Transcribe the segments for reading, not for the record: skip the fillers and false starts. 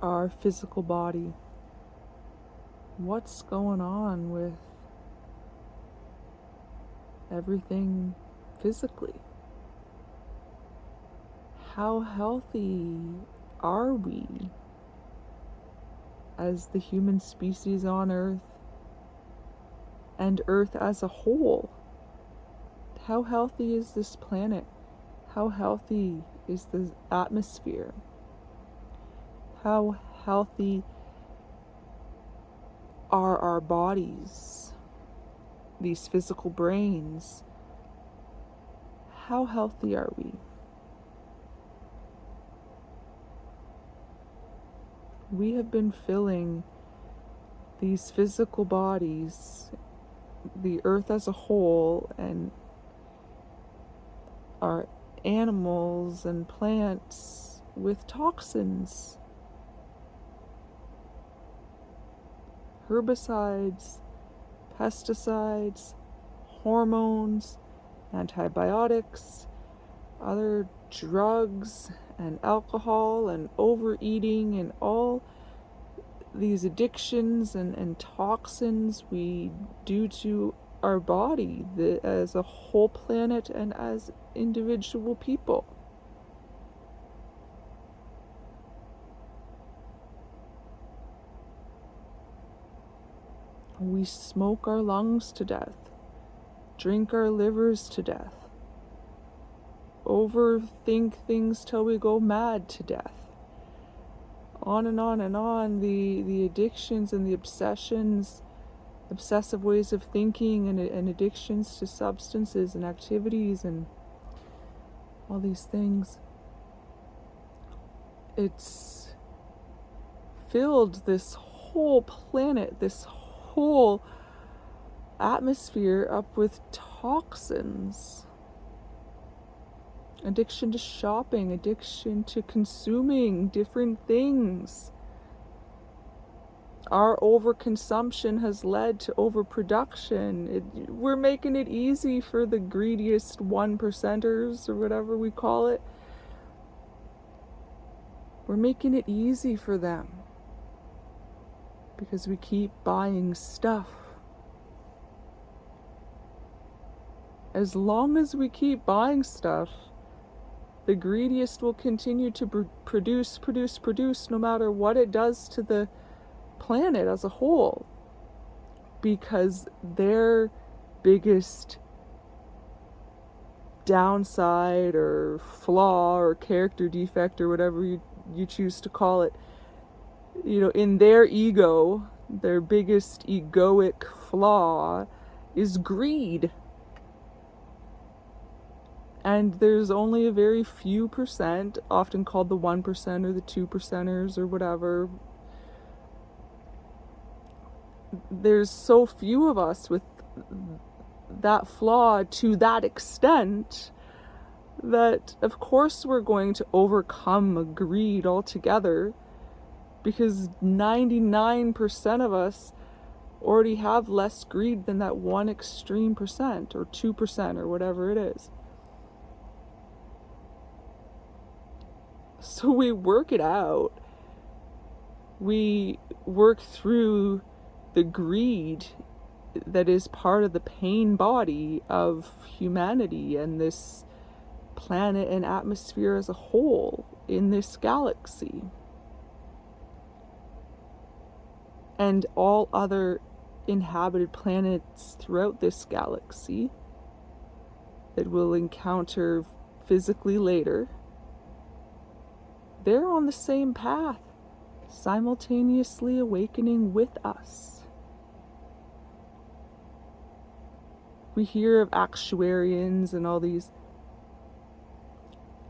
our physical body. What's going on with everything physically? How healthy are we as the human species on Earth and Earth as a whole? How healthy is this planet? How healthy is the atmosphere? How healthy are our bodies, these physical brains? How healthy are we? We have been filling these physical bodies, the earth as a whole, and our animals and plants with toxins, herbicides, pesticides, hormones, antibiotics, other drugs and alcohol and overeating and all these addictions and toxins we do to our body as a whole planet and as individual people. We smoke our lungs to death, drink our livers to death, overthink things till we go mad to death. On and on and on, the addictions and the obsessions, obsessive ways of thinking and addictions to substances and activities and all these things. It's filled this whole planet, this whole atmosphere up with toxins. Addiction to shopping, addiction to consuming different things. Our overconsumption has led to overproduction. We're making it easy for the greediest 1%ers or whatever we call it. We're making it easy for them because we keep buying stuff. As long as we keep buying stuff, the greediest will continue to produce no matter what it does to the planet as a whole, because their biggest downside or flaw or character defect or whatever you choose to call it, in their ego, their biggest egoic flaw is greed. And there's only a very few percent, often called the 1% or the 2%ers or whatever. There's so few of us with that flaw to that extent that of course we're going to overcome greed altogether, because 99% of us already have less greed than that one extreme percent or 2% or whatever it is. So we work it out. We work through the greed that is part of the pain body of humanity and this planet and atmosphere as a whole in this galaxy. And all other inhabited planets throughout this galaxy that we'll encounter physically later. They're on the same path, simultaneously awakening with us. We hear of actuarians and all these,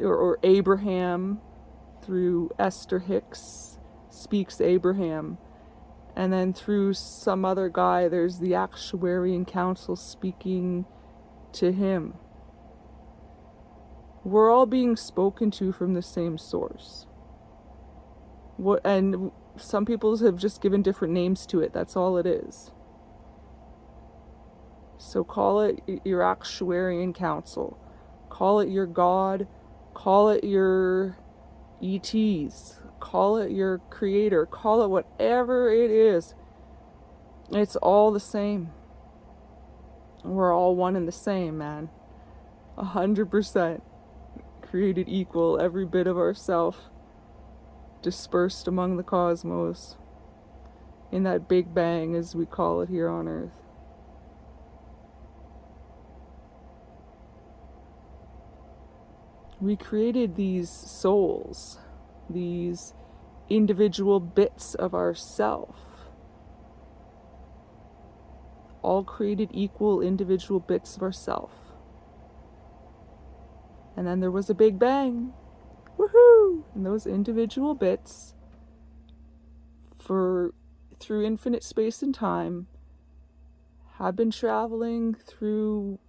or Abraham through Esther Hicks speaks Abraham, and then through some other guy there's the actuarian council speaking to him. We're all being spoken to from the same source. And some people have just given different names to it. That's all it is. So call it your actuarian council. Call it your God. Call it your ETs. call it your creator, call it whatever it is. It's all the same. We're all one and the same, man. 100% created equal, every bit of ourself dispersed among the cosmos in that Big Bang, as we call it here on Earth. We created these souls, these individual bits of ourself, all created equal individual bits of ourself. And then there was a Big Bang. Woohoo! And those individual bits, through infinite space and time, have been traveling through,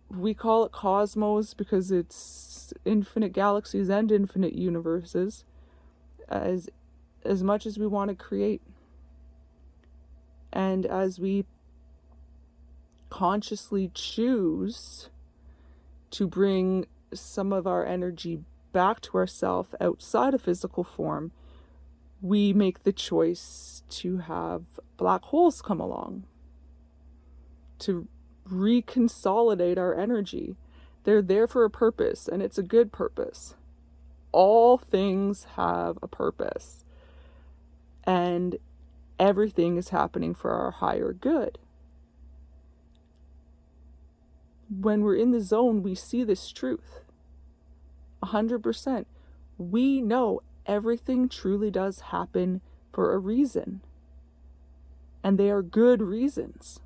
we call it cosmos because it's infinite galaxies and infinite universes, as much as we want to create. And as we consciously choose to bring some of our energy back to ourselves outside of physical form, we make the choice to have black holes come along to reconsolidate our energy. They're there for a purpose, and it's a good purpose. All things have a purpose, and everything is happening for our higher good. When we're in the zone, we see this truth 100%. We know everything truly does happen for a reason, and they are good reasons.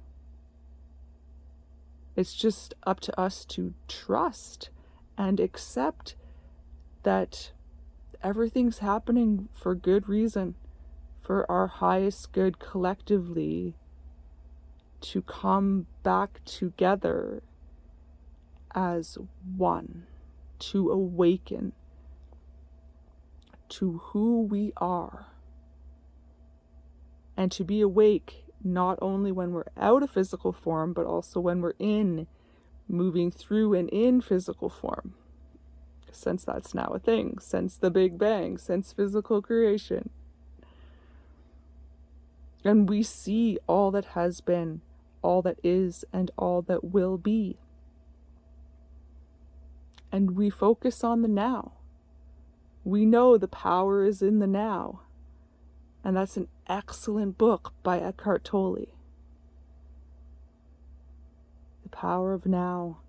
It's just up to us to trust and accept that everything's happening for good reason, for our highest good collectively, to come back together as one, to awaken to who we are, and to be awake not only when we're out of physical form, but also when we're moving through and in physical form, since that's now a thing, since the Big Bang, since physical creation. And we see all that has been, all that is, and all that will be. And we focus on the now. We know the power is in the now. And that's an excellent book by Eckhart Tolle. The power of now.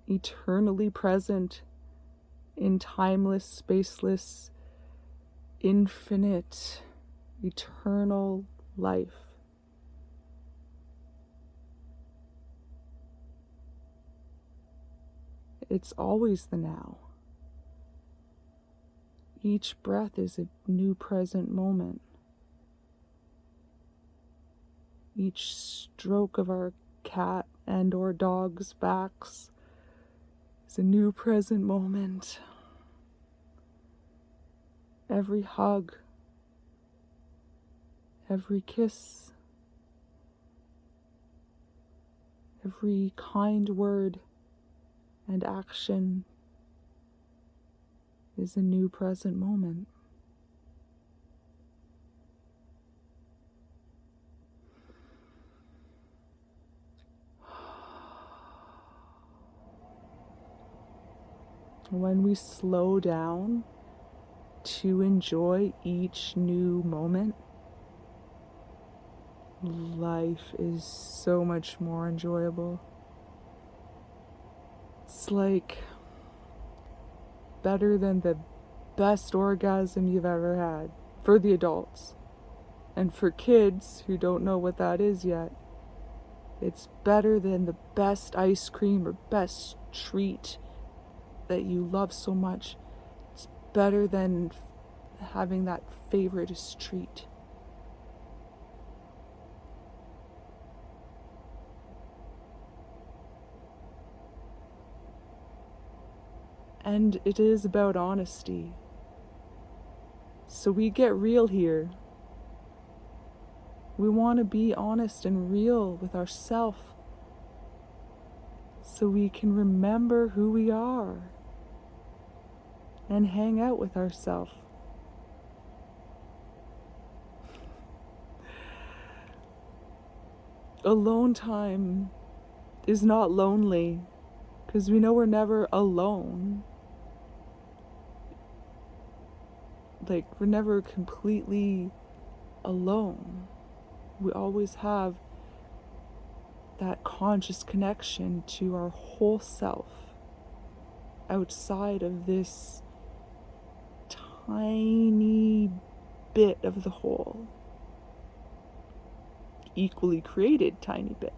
Eternally present in timeless, spaceless, infinite, eternal life. It's always the now. Each breath is a new present moment. Each stroke of our cat and or dog's backs is a new present moment. Every hug, every kiss, every kind word and action is a new present moment. When we slow down to enjoy each new moment, life is so much more enjoyable. It's like better than the best orgasm you've ever had for the adults. And for kids who don't know what that is yet, it's better than the best ice cream or best treat that you love so much. It's better than having that favoritist treat. And it is about honesty. So we get real here. We want to be honest and real with ourselves so we can remember who we are. and hang out with ourselves. Alone time is not lonely, because we know we're never alone. Like, we're never completely alone. We always have that conscious connection to our whole self outside of this tiny bit of the whole, equally created tiny bit.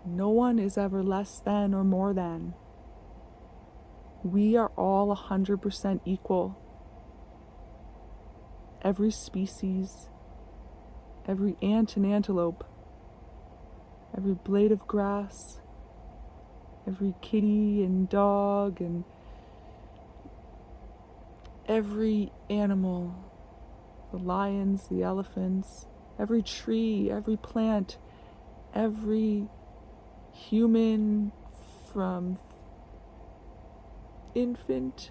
No one is ever less than or more than. We are all 100% equal. Every species, every ant and antelope, every blade of grass, every kitty and dog, and every animal, the lions, the elephants, every tree, every plant, every human from infant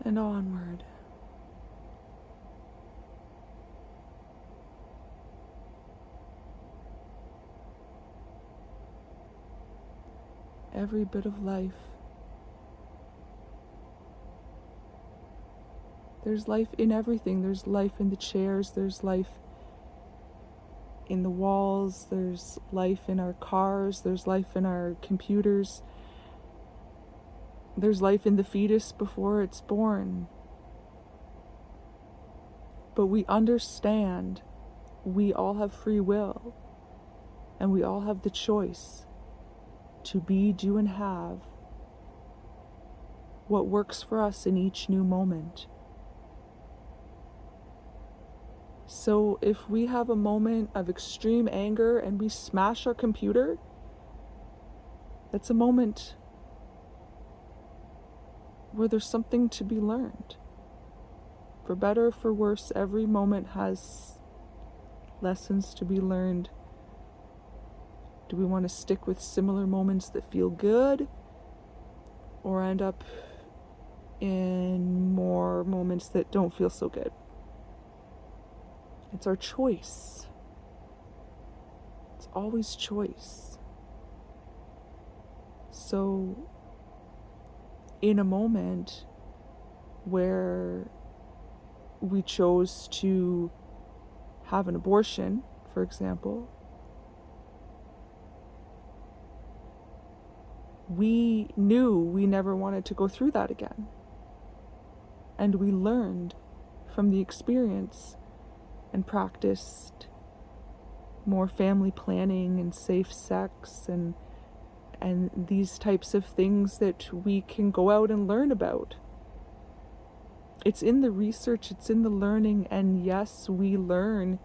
and onward. Every bit of life. There's life in everything. There's life in the chairs. There's life in the walls. There's life in our cars. There's life in our computers. There's life in the fetus before it's born. But we understand we all have free will, and we all have the choice to be, do, and have what works for us in each new moment. So if we have a moment of extreme anger and we smash our computer, that's a moment where there's something to be learned. For better or for worse, every moment has lessons to be learned. Do we want to stick with similar moments that feel good, or end up in more moments that don't feel so good? It's our choice. It's always choice. So, in a moment where we chose to have an abortion, for example, we knew we never wanted to go through that again. And we learned from the experience and practiced more family planning and safe sex and these types of things that we can go out and learn about. It's in the research, it's in the learning, and yes, we learn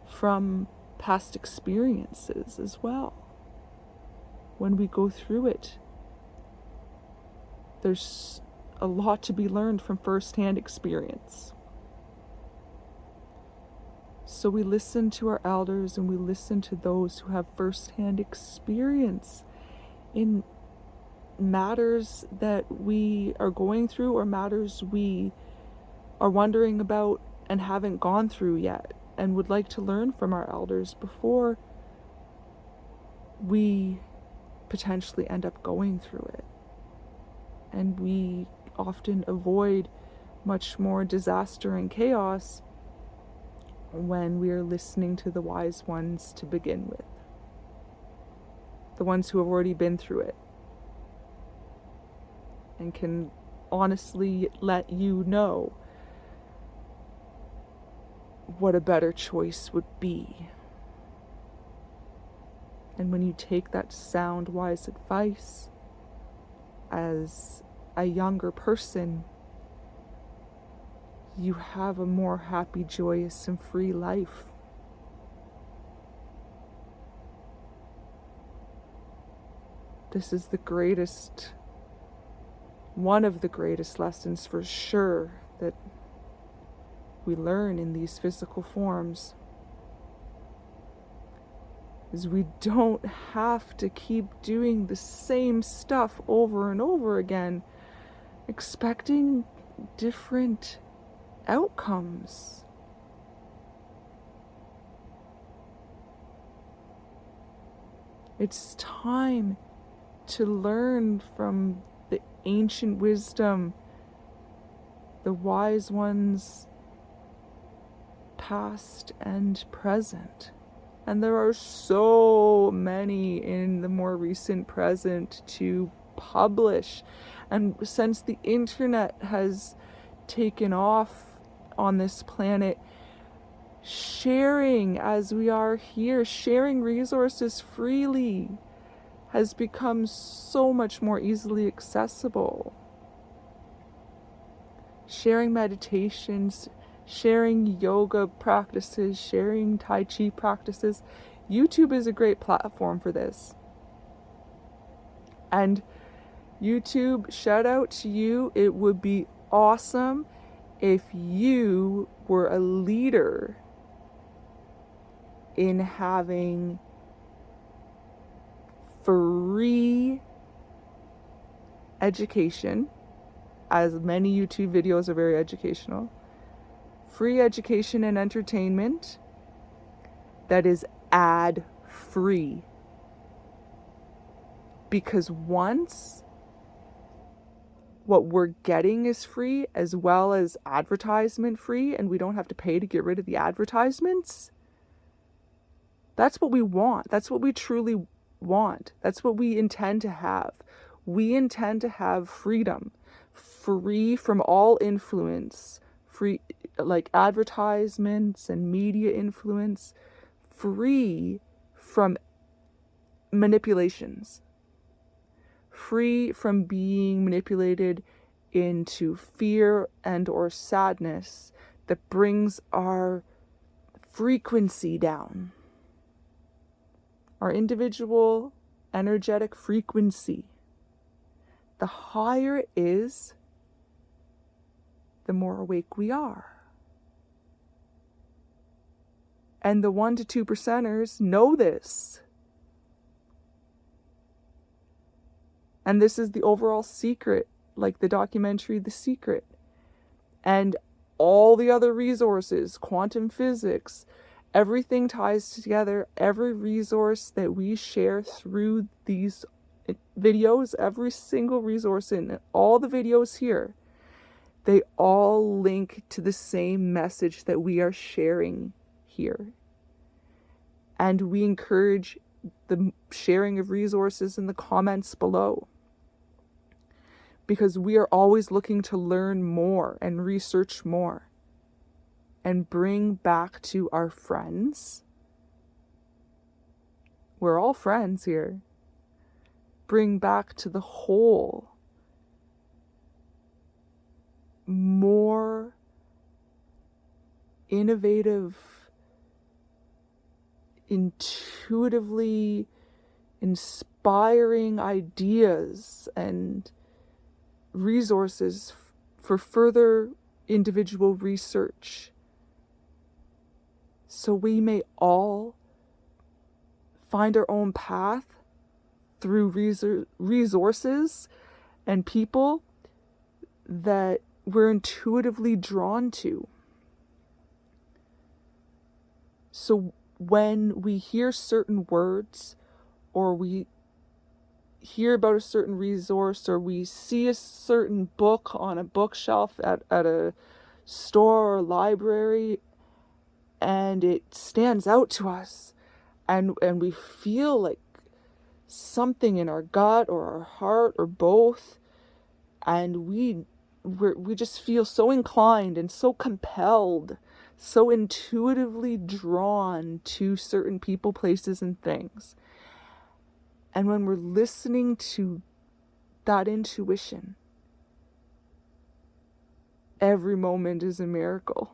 from past experiences as well. When we go through it, there's a lot to be learned from first-hand experience. So we listen to our elders and we listen to those who have first-hand experience in matters that we are going through or matters we are wondering about and haven't gone through yet and would like to learn from our elders before we potentially end up going through it. And we often avoid much more disaster and chaos when we are listening to the wise ones to begin with. The ones who have already been through it and can honestly let you know what a better choice would be. And when you take that sound, wise advice as a younger person, you have a more happy, joyous, and free life. This is the greatest, one of the greatest lessons for sure that we learn in these physical forms. is we don't have to keep doing the same stuff over and over again, expecting different outcomes. It's time to learn from the ancient wisdom, the wise ones, past and present. And there are so many in the more recent present to publish. And since the internet has taken off on this planet, sharing, as we are here, sharing resources freely has become so much more easily accessible. Sharing meditations, sharing yoga practices, sharing Tai Chi practices. YouTube is a great platform for this. And YouTube, shout out to you. It would be awesome if you were a leader in having free education, as many YouTube videos are very educational. Free education and entertainment that is ad-free. Because once what we're getting is free, as well as advertisement free, and we don't have to pay to get rid of the advertisements, that's what we want. That's what we truly want. That's what we intend to have. We intend to have freedom, free from all influence, free, like advertisements and media influence, free from manipulations, free from being manipulated into fear and or sadness that brings our frequency down, our individual energetic frequency. The higher it is, the more awake we are. And the 1% to 2%ers know this. And this is the overall secret, like the documentary The Secret. And all the other resources, quantum physics, everything ties together. Every resource that we share through these videos, every single resource in all the videos here, they all link to the same message that we are sharing here. And we encourage the sharing of resources in the comments below, because we are always looking to learn more and research more and bring back to our friends. We're all friends here. Bring back to the whole more innovative, intuitively inspiring ideas and resources for further individual research, so we may all find our own path through resources and people that we're intuitively drawn to. So when we hear certain words, or we hear about a certain resource, or we see a certain book on a bookshelf at a store or library, and it stands out to us, and we feel like something in our gut or our heart or both, and we just feel so inclined and so compelled, so intuitively drawn to certain people, places, and things. And when we're listening to that intuition, every moment is a miracle.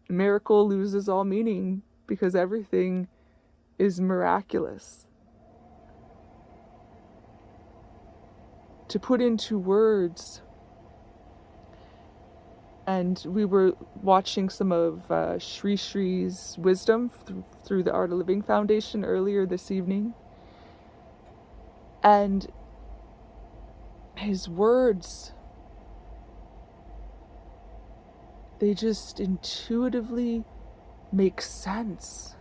Miracle loses all meaning because everything is miraculous. To put into words And we were watching some of Sri Sri's wisdom through the Art of Living Foundation earlier this evening. And his words, they just intuitively make sense.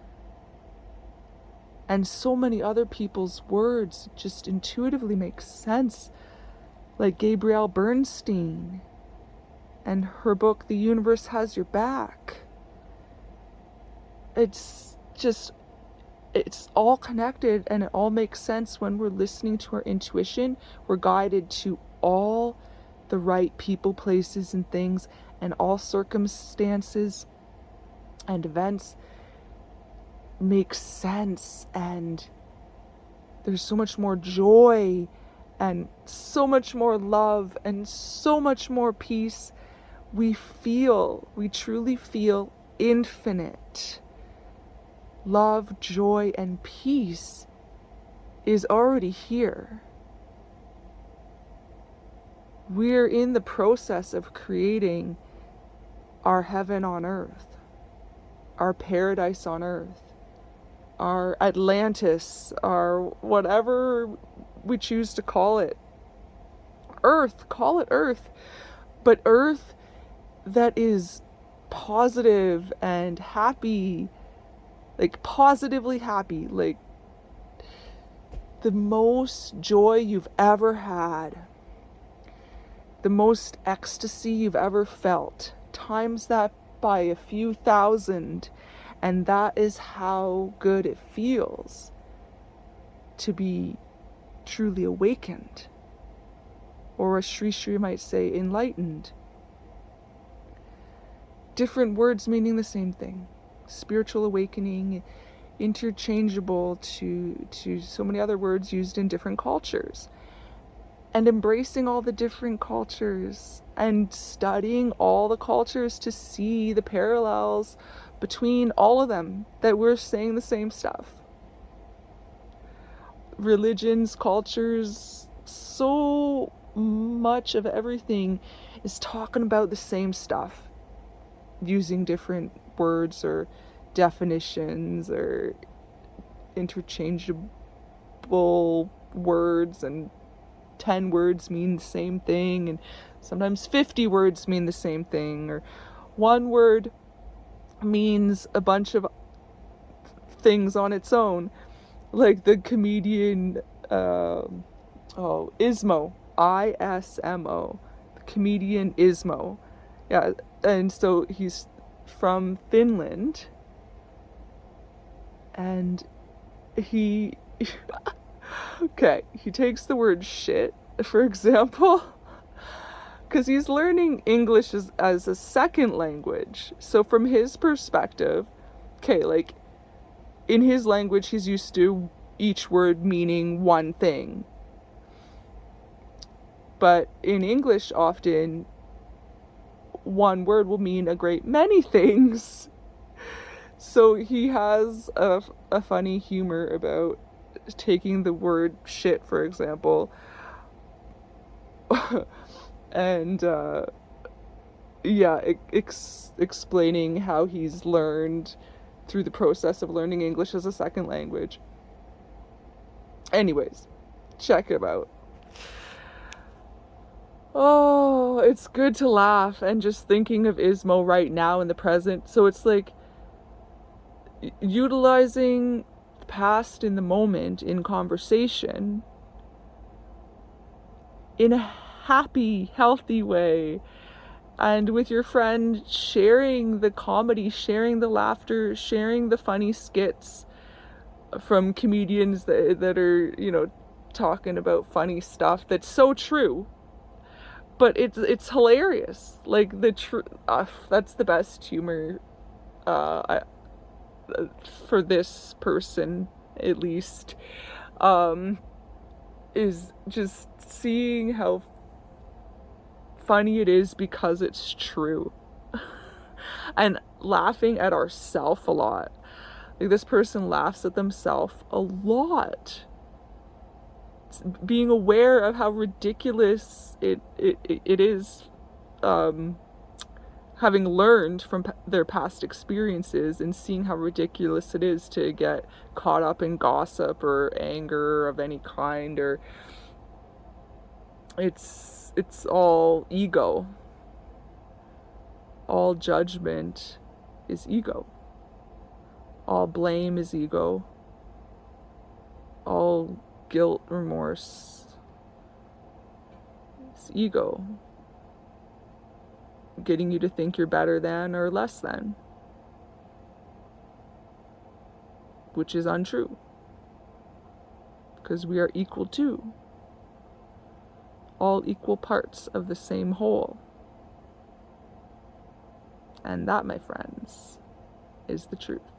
And so many other people's words just intuitively make sense. Like Gabrielle Bernstein and her book, The Universe Has Your Back. It's all connected, and it all makes sense when we're listening to our intuition. We're guided to all the right people, places, and things, and all circumstances and events make sense, and there's so much more joy and so much more love and so much more peace. We truly feel infinite. Love, joy, and peace is already here. We're in the process of creating our heaven on earth, our paradise on earth, our Atlantis, our whatever we choose to call it. Earth, call it Earth, but Earth that is positive and happy, like positively happy, like the most joy you've ever had, the most ecstasy you've ever felt, times that by a few thousand, and that is how good it feels to be truly awakened, or as Sri Sri might say, enlightened. Different words meaning the same thing. Spiritual awakening, interchangeable to so many other words used in different cultures. And embracing all the different cultures and studying all the cultures to see the parallels between all of them, that we're saying the same stuff. Religions, cultures, so much of everything is talking about the same stuff, using different words or definitions or interchangeable words, and 10 words mean the same thing, and sometimes 50 words mean the same thing, or one word means a bunch of things on its own, like the comedian Ismo, ISMO, the comedian Ismo. Yeah, and so he's from Finland, and he he takes the word shit, for example, because he's learning English as a second language. So from his perspective, like in his language, he's used to each word meaning one thing. But in English, often one word will mean a great many things. So he has a funny humor about taking the word shit, for example, and explaining how he's learned through the process of learning English as a second language. Anyways, check it out. Oh, it's good to laugh, and just thinking of Ismo right now in the present. So it's like utilizing the past in the moment in conversation in a happy, healthy way, and with your friend, sharing the comedy, sharing the laughter, sharing the funny skits from comedians that are, talking about funny stuff that's so true, but it's hilarious. Like that's the best humor for this person, at least, is just seeing how funny it is because it's true, and laughing at ourselves a lot. Like, this person laughs at themselves a lot. Being aware of how ridiculous it is, having learned from their past experiences and seeing how ridiculous it is to get caught up in gossip or anger of any kind, or it's all ego. All judgment is ego. All blame is ego. All guilt, remorse is ego. Getting you to think you're better than or less than, which is untrue, because we are equal to, all equal parts of the same whole. And that, my friends, is the truth.